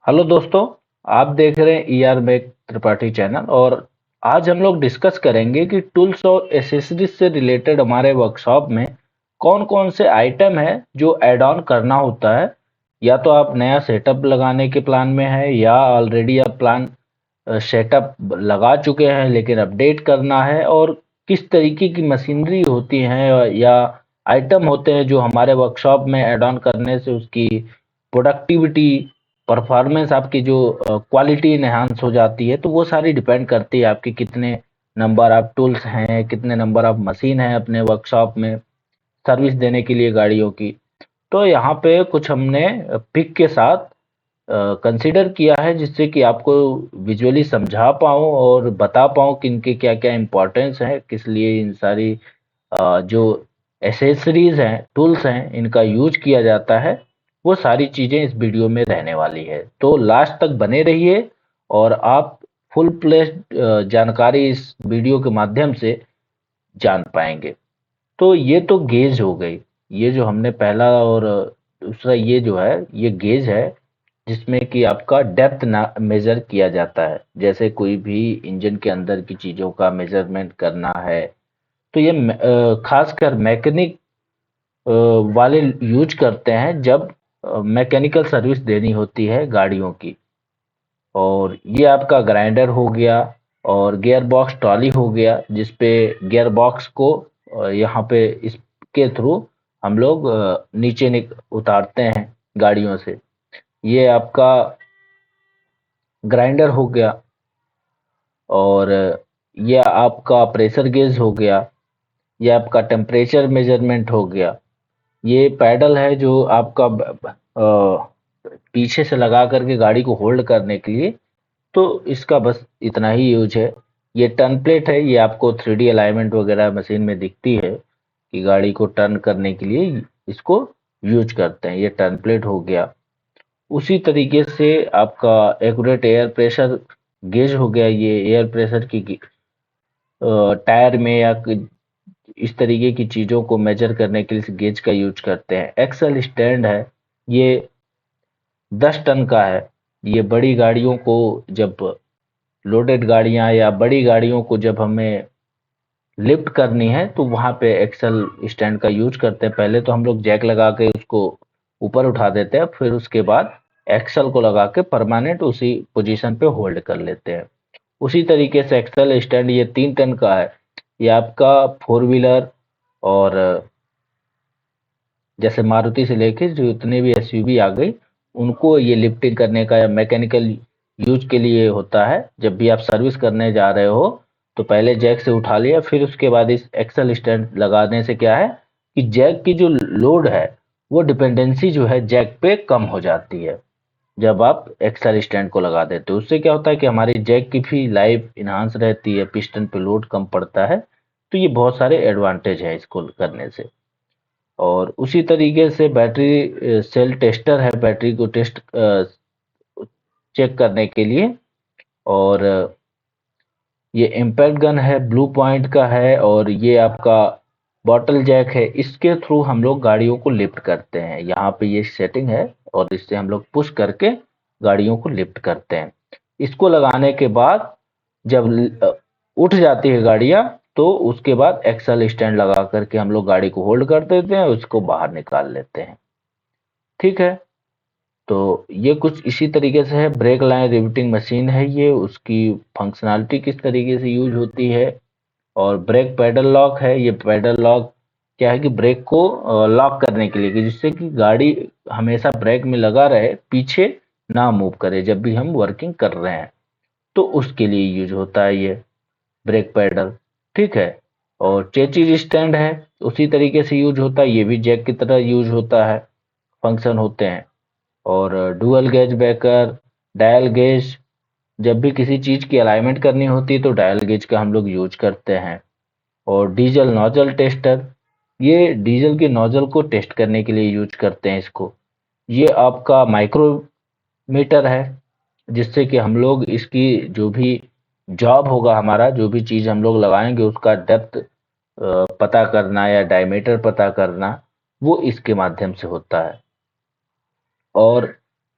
Hello दोस्तों। आप देख रहे हैं ईआर मेक त्रिपाठी चैनल। और आज हम लोग डिस्कस करेंगे कि टूल्स और एसेसरीज से रिलेटेड हमारे वर्कशॉप में कौन कौन से आइटम है जो ऐड ऑन करना होता है। या तो आप नया सेटअप लगाने के प्लान में है या ऑलरेडी आप प्लान सेटअप लगा चुके हैं लेकिन अपडेट करना है। और किस तरीके की मशीनरी होती है या आइटम होते हैं जो हमारे वर्कशॉप में ऐड ऑन करने से उसकी प्रोडक्टिविटी परफॉर्मेंस आपकी जो क्वालिटी इनहांस हो जाती है। तो वो सारी डिपेंड करती है आपके कितने नंबर ऑफ टूल्स हैं, कितने नंबर ऑफ मशीन हैं अपने वर्कशॉप में सर्विस देने के लिए गाड़ियों की। तो यहाँ पे कुछ हमने पिक के साथ कंसीडर किया है जिससे कि आपको विजुअली समझा पाऊँ और बता पाऊँ कि इनके क्या क्या इम्पोर्टेंस है, किस लिए इन सारी जो एसेसरीज हैं, टूल्स हैं, इनका यूज किया जाता है। वो सारी चीजें इस वीडियो में रहने वाली है, तो लास्ट तक बने रहिए और आप फुल प्लेस्ड जानकारी इस वीडियो के माध्यम से जान पाएंगे। तो ये तो गेज हो गई, ये जो हमने पहला। और दूसरा ये जो है ये गेज है जिसमें कि आपका डेप्थ ना मेजर किया जाता है। जैसे कोई भी इंजन के अंदर की चीजों का मेजरमेंट करना है तो ये खासकर मैकेनिक वाले यूज करते हैं जब मैकेनिकल सर्विस देनी होती है गाड़ियों की। और ये आपका ग्राइंडर हो गया और गियर बॉक्स ट्रॉली हो गया जिसपे गियर बॉक्स को यहाँ पे इसके थ्रू हम लोग नीचे उतारते हैं गाड़ियों से। ये आपका ग्राइंडर हो गया। और ये आपका प्रेशर गेज हो गया। ये आपका टेम्परेचर मेजरमेंट हो गया। ये पैडल है जो आपका पीछे से लगा करके गाड़ी को होल्ड करने के लिए। तो इसका बस इतना ही यूज है। ये टर्न प्लेट है, ये आपको 3D अलाइनमेंट वगैरह मशीन में दिखती है कि गाड़ी को टर्न करने के लिए इसको यूज करते हैं। ये टर्न प्लेट हो गया। उसी तरीके से आपका एक्यूरेट एयर प्रेशर गेज हो गया। ये एयर प्रेशर की टायर में या इस तरीके की चीज़ों को मेजर करने के लिए इस गेज का यूज करते हैं। एक्सल स्टैंड है, ये 10 टन का है। ये बड़ी गाड़ियों को जब लोडेड गाड़ियां या बड़ी गाड़ियों को जब हमें लिफ्ट करनी है तो वहां पे एक्सल स्टैंड का यूज करते हैं। पहले तो हम लोग जैक लगा के उसको ऊपर उठा देते हैं, फिर उसके बाद एक्सल को लगा के परमानेंट उसी पोजीशन पे होल्ड कर लेते हैं। उसी तरीके से एक्सल स्टैंड ये 3 टन का है। ये आपका फोर व्हीलर और जैसे मारुति से लेके जो इतने भी एसयूवी आ गई उनको ये लिफ्टिंग करने का या मैकेनिकल यूज के लिए होता है। जब भी आप सर्विस करने जा रहे हो तो पहले जैक से उठा लिया, फिर उसके बाद इस एक्सल स्टैंड लगाने से क्या है कि जैक की जो लोड है वो डिपेंडेंसी जो है जैक पे कम हो जाती है जब आप एक्सल स्टैंड को लगा देते हो। उससे क्या होता है कि हमारी जैक की भी लाइफ इन्हांस रहती है, पिस्टन पे लोड कम पड़ता है। तो ये बहुत सारे एडवांटेज है इसको करने से। और उसी तरीके से बैटरी सेल टेस्टर है, बैटरी को टेस्ट चेक करने के लिए। और ये इम्पैक्ट गन है, ब्लू पॉइंट का है। और ये आपका बॉटल जैक है, इसके थ्रू हम लोग गाड़ियों को लिफ्ट करते हैं। यहाँ पे ये सेटिंग है और इससे हम लोग पुश करके गाड़ियों को लिफ्ट करते हैं। इसको लगाने के बाद जब उठ जाती है गाड़ियाँ तो उसके बाद एक्सल स्टैंड लगा करके हम लोग गाड़ी को होल्ड कर देते हैं, उसको बाहर निकाल लेते हैं। ठीक है। तो ये कुछ इसी तरीके से है। ब्रेक लाइन रिवेटिंग मशीन है ये, उसकी फंक्शनैलिटी किस तरीके से यूज होती है। और ब्रेक पैडल लॉक है। ये पैडल लॉक क्या है कि ब्रेक को लॉक करने के लिए, कि जिससे कि गाड़ी हमेशा ब्रेक में लगा रहे, पीछे ना मूव करे जब भी हम वर्किंग कर रहे हैं। तो उसके लिए यूज होता है ये ब्रेक पैडल। ठीक है। और चेचिस स्टैंड है, उसी तरीके से यूज होता है। ये भी जैक की तरह यूज होता है, फंक्शन होते हैं। और dual gauge breaker, dial gauge, जब भी किसी चीज की अलाइनमेंट करनी होती है तो डायल गेज का हम लोग यूज करते हैं। और डीजल नोजल टेस्टर, ये डीजल के नोजल को टेस्ट करने के लिए यूज करते हैं इसको। ये आपका माइक्रोमीटर है जिससे कि हम लोग इसकी जो भी जॉब होगा, हमारा जो भी चीज हम लोग लगाएंगे उसका डेप्थ पता करना या डायमीटर पता करना, वो इसके माध्यम से होता है। और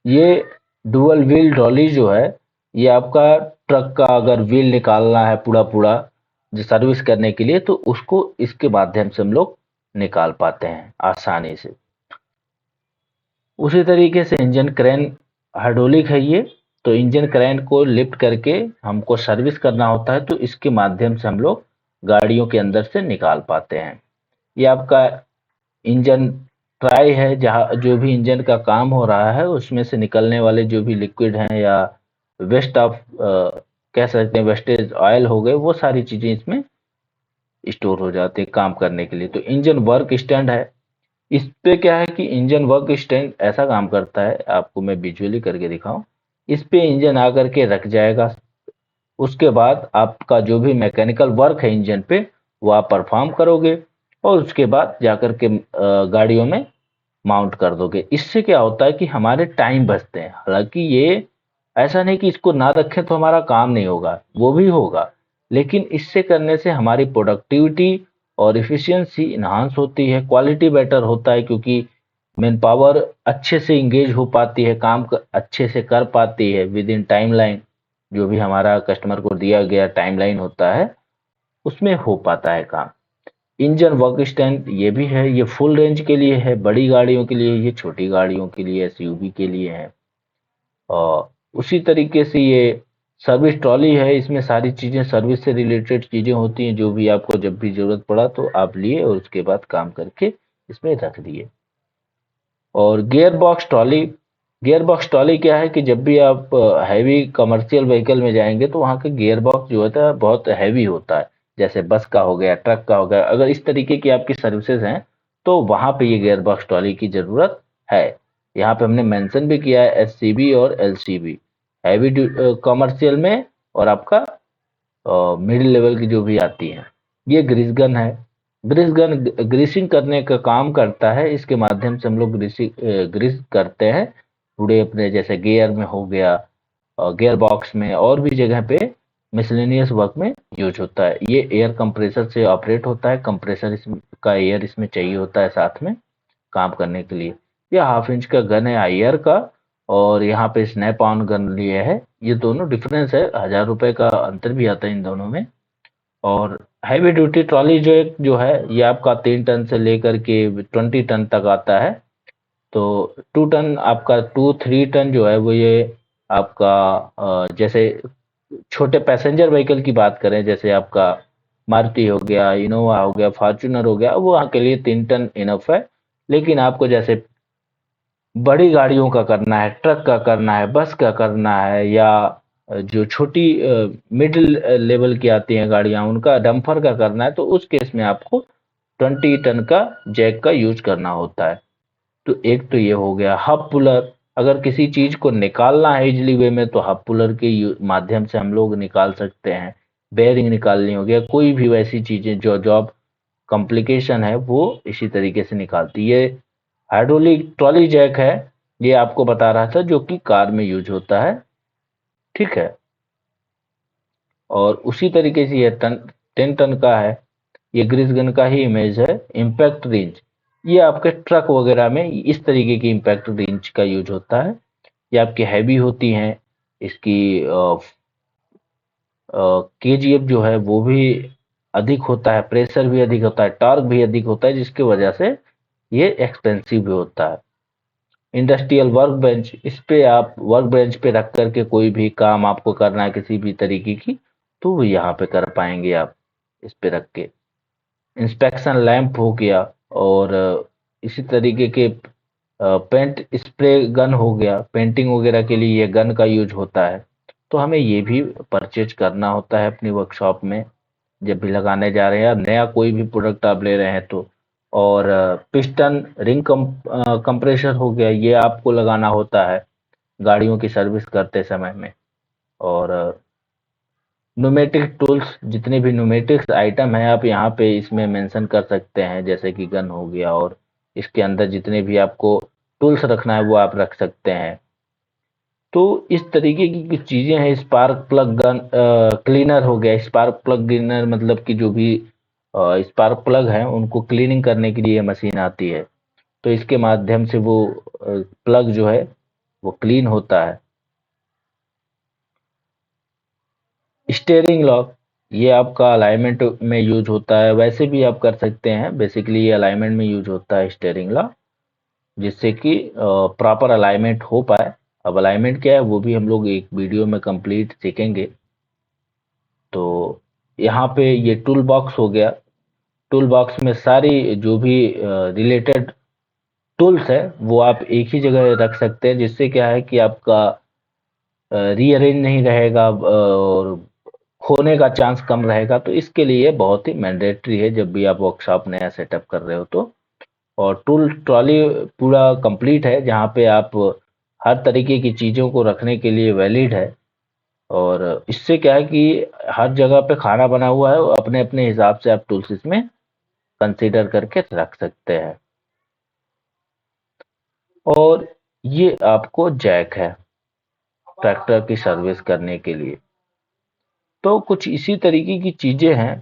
ये डुअल व्हील ट्रॉली जो है, ये आपका ट्रक का अगर व्हील निकालना है पूरा पूरा जो सर्विस करने के लिए, तो उसको इसके माध्यम से हम लोग निकाल पाते हैं आसानी से। उसी तरीके से इंजन क्रेन हाइड्रोलिक है ये, तो इंजन क्रेन को लिफ्ट करके हमको सर्विस करना होता है, तो इसके माध्यम से हम लोग गाड़ियों के अंदर से निकाल पाते हैं। ये आपका इंजन ट्राई है, जहाँ जो भी इंजन का काम हो रहा है उसमें से निकलने वाले जो भी लिक्विड हैं या वेस्ट ऑफ कह सकते हैं वेस्टेज ऑयल हो गए, वो सारी चीजें इसमें स्टोर हो जाती है काम करने के लिए। तो इंजन वर्क स्टैंड है, इस पे क्या है कि इंजन वर्क स्टैंड ऐसा काम करता है, आपको मैं विजुअली करके दिखाऊं। इस पे इंजन आकर के रख जाएगा, उसके बाद आपका जो भी मैकेनिकल वर्क है इंजन पे वो आप परफॉर्म करोगे और उसके बाद जाकर के गाड़ियों में माउंट कर दोगे। इससे क्या होता है कि हमारे टाइम बचते हैं। हालांकि ये ऐसा नहीं कि इसको ना रखें तो हमारा काम नहीं होगा, वो भी होगा, लेकिन इससे करने से हमारी प्रोडक्टिविटी और इफिशियंसी इन्हांस होती है, क्वालिटी बेटर होता है, क्योंकि मैन पावर अच्छे से इंगेज हो पाती है, अच्छे से कर पाती है विद इन टाइमलाइन। जो भी हमारा कस्टमर को दिया गया टाइमलाइन होता है उसमें हो पाता है काम। इंजन वर्क स्टैंड ये भी है, ये फुल रेंज के लिए है, बड़ी गाड़ियों के लिए, ये छोटी गाड़ियों के लिए एसयूवी के लिए है। और उसी तरीके से ये सर्विस ट्रॉली है, इसमें सारी चीजें सर्विस से रिलेटेड चीजें होती हैं, जो भी आपको जब भी जरूरत पड़ा तो आप लिए और उसके बाद काम करके इसमें रख दिए। और गियर बॉक्स ट्रॉली क्या है कि जब भी आप हैवी कमर्शियल व्हीकल में जाएंगे तो वहाँ का गियर बॉक्स जो होता है बहुत हैवी होता है, जैसे बस का हो गया, ट्रक का हो गया। अगर इस तरीके की आपकी सर्विसेज हैं तो वहाँ पे ये गियर बॉक्स ट्रॉली की जरूरत है। यहाँ पे हमने मेंशन भी किया है एससीबी और एलसीबी, हैवी कमर्शियल में और आपका मिडिल लेवल की जो भी आती हैं। ये ग्रीस गन है, ग्रीस गन ग्रीसिंग करने का काम करता है, इसके माध्यम से हम लोग ग्रीस करते हैं पूरे अपने, जैसे गियर में हो गया, गियर बॉक्स में और भी जगह पे मिसलेनियस वर्क में यूज होता है। ये एयर कंप्रेसर से ऑपरेट होता है, कंप्रेसर का एयर इसमें चाहिए होता है साथ में काम करने के लिए। ये 1/2 इंच का गन है आईआर का, और यहाँ पे स्नैप ऑन गन लिए है। ये दोनों डिफरेंस है, 1000 रुपए का अंतर भी आता है इन दोनों में। और हैवी ड्यूटी ट्रॉली जो है ये आपका 3 टन से लेकर के 20 टन तक आता है। तो 2 टन आपका 2-3 टन जो है वो ये आपका जैसे छोटे पैसेंजर व्हीकल की बात करें, जैसे आपका मारुति हो गया, इनोवा हो गया, फॉर्च्यूनर हो गया, वो वहाँ के लिए 3 टन इनफ है। लेकिन आपको जैसे बड़ी गाड़ियों का करना है, ट्रक का करना है, बस का करना है, या जो छोटी मिडिल लेवल की आती हैं गाड़ियां उनका, डंपर का करना है, तो उस केस में आपको 20 टन का जैक का यूज करना होता है। तो एक तो ये हो गया हब पुलर। अगर किसी चीज को निकालना है इजली वे में तो हब पुलर के माध्यम से हम लोग निकाल सकते हैं। बेयरिंग निकालनी हो गया, कोई भी वैसी चीजें जो जॉब कॉम्प्लिकेशन है वो इसी तरीके से निकालती है। हाइड्रोलिक ट्रॉली जैक है, ये आपको बता रहा था, जो कि कार में यूज होता है, ठीक है। और उसी तरीके से ये 10 टन का है, ये ग्रीस गन का ही इमेज है। इम्पैक्ट रेंज, ये आपके ट्रक वगैरह में इस तरीके की इम्पैक्ट रेंज का यूज होता है। ये आपकी हैवी होती हैं, इसकी केजीएफ जो है वो भी अधिक होता है, प्रेशर भी अधिक होता है, टॉर्क भी अधिक होता है, जिसकी वजह से ये एक्सपेंसिव भी होता है। इंडस्ट्रियल वर्क बेंच, इस पे आप वर्क बेंच पे रख करके कोई भी काम आपको करना है किसी भी तरीके की, तो वो यहाँ पे कर पाएंगे आप इस पे रख के। इंस्पेक्शन लैंप हो गया, और इसी तरीके के पेंट स्प्रे गन हो गया, पेंटिंग वगैरह के लिए ये गन का यूज होता है। तो हमें ये भी परचेज करना होता है अपनी वर्कशॉप में जब भी लगाने जा रहे हैं, या नया कोई भी प्रोडक्ट आप ले रहे हैं तो। और पिस्टन रिंग कंप्रेसर हो गया, ये आपको लगाना होता है गाड़ियों की सर्विस करते समय में। और न्यूमेटिक टूल्स, जितने भी न्यूमेटिक्स आइटम हैं आप यहाँ पे इसमें मेंशन कर सकते हैं, जैसे कि गन हो गया, और इसके अंदर जितने भी आपको टूल्स रखना है वो आप रख सकते हैं। तो इस तरीके की कुछ चीजें हैं। स्पार्क प्लग गन क्लीनर हो गया, स्पार्क प्लग क्लीनर मतलब कि जो भी स्पार्क प्लग है उनको क्लीनिंग करने के लिए मशीन आती है, तो इसके माध्यम से वो प्लग जो है वो क्लीन होता है। स्टीयरिंग लॉक, ये आपका अलाइनमेंट में यूज होता है, वैसे भी आप कर सकते हैं। बेसिकली ये अलाइनमेंट में यूज होता है स्टीयरिंग लॉक, जिससे कि प्रॉपर अलाइनमेंट हो पाए। अब अलाइनमेंट क्या है वो भी हम लोग एक वीडियो में कंप्लीट सीखेंगे। तो यहाँ पे ये टूल बॉक्स हो गया। टूल बॉक्स में सारी जो भी रिलेटेड टूल्स है वो आप एक ही जगह रख सकते हैं, जिससे क्या है कि आपका रीअरेंज नहीं रहेगा और खोने का चांस कम रहेगा। तो इसके लिए बहुत ही मैंडेटरी है जब भी आप वर्कशॉप नया सेटअप कर रहे हो तो। और टूल ट्रॉली पूरा कंप्लीट है, जहाँ पे आप हर तरीके की चीज़ों को रखने के लिए वैलिड है। और इससे क्या है कि हर जगह पे खाना बना हुआ है, अपने अपने हिसाब से आप टूल्स इसमें कंसीडर करके रख सकते हैं। और ये आपको जैक है ट्रैक्टर की सर्विस करने के लिए। तो कुछ इसी तरीके की चीज़ें हैं।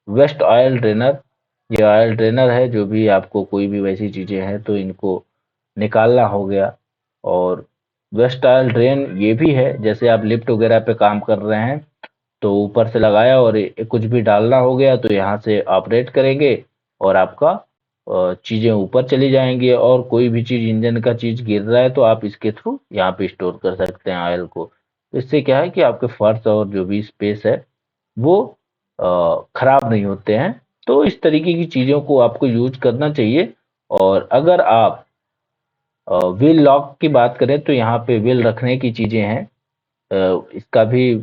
वेस्ट ऑयल ड्रेनर, ये ऑयल ड्रेनर है, जो भी आपको कोई भी वैसी चीज़ें हैं तो इनको निकालना हो गया। और वेस्ट ऑयल ड्रेन ये भी है, जैसे आप लिफ्ट वगैरह पे काम कर रहे हैं तो ऊपर से लगाया और कुछ भी डालना हो गया तो यहाँ से ऑपरेट करेंगे और आपका चीज़ें ऊपर चली जाएंगी। और कोई भी चीज़ इंजन का चीज़ गिर रहा है तो आप इसके थ्रू यहाँ पे स्टोर कर सकते हैं ऑयल को। इससे क्या है कि आपके फर्श और जो भी स्पेस है वो खराब नहीं होते हैं। तो इस तरीके की चीज़ों को आपको यूज करना चाहिए। और अगर आप व्हील लॉक की बात करें तो यहाँ पे व्हील रखने की चीज़ें हैं। इसका भी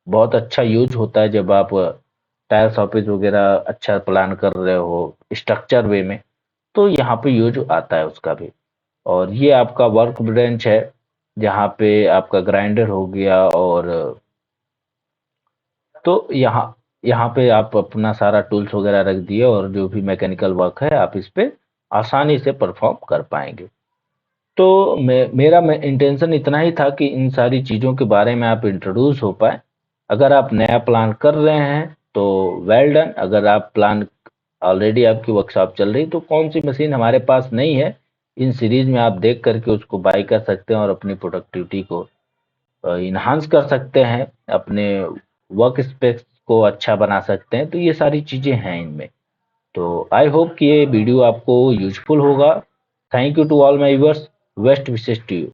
बहुत अच्छा यूज होता है जब आप टायर शॉपिंग वगैरह अच्छा प्लान कर रहे हो स्ट्रक्चर वे में, तो यहाँ पे यूज आता है उसका भी। और ये आपका वर्क बेंच है, जहाँ पे आपका ग्राइंडर हो गया। और तो यहाँ यहाँ पे आप अपना सारा टूल्स वगैरह रख दिए और जो भी मैकेनिकल वर्क है आप इस पे आसानी से परफॉर्म कर पाएंगे। तो मेरा इंटेंशन इतना ही था कि इन सारी चीज़ों के बारे में आप इंट्रोड्यूस हो पाए। अगर आप नया प्लान कर रहे हैं तो वेल डन। अगर आप प्लान ऑलरेडी आपकी वर्कशॉप चल रही तो कौन सी मशीन हमारे पास नहीं है, इन सीरीज में आप देख करके उसको बाई कर सकते हैं और अपनी प्रोडक्टिविटी को इन्हांस कर सकते हैं, अपने वर्क स्पेस को अच्छा बना सकते हैं। तो ये सारी चीज़ें हैं इनमें। तो आई होप कि ये वीडियो आपको यूजफुल होगा। Thank you to all my viewers. Best wishes to you.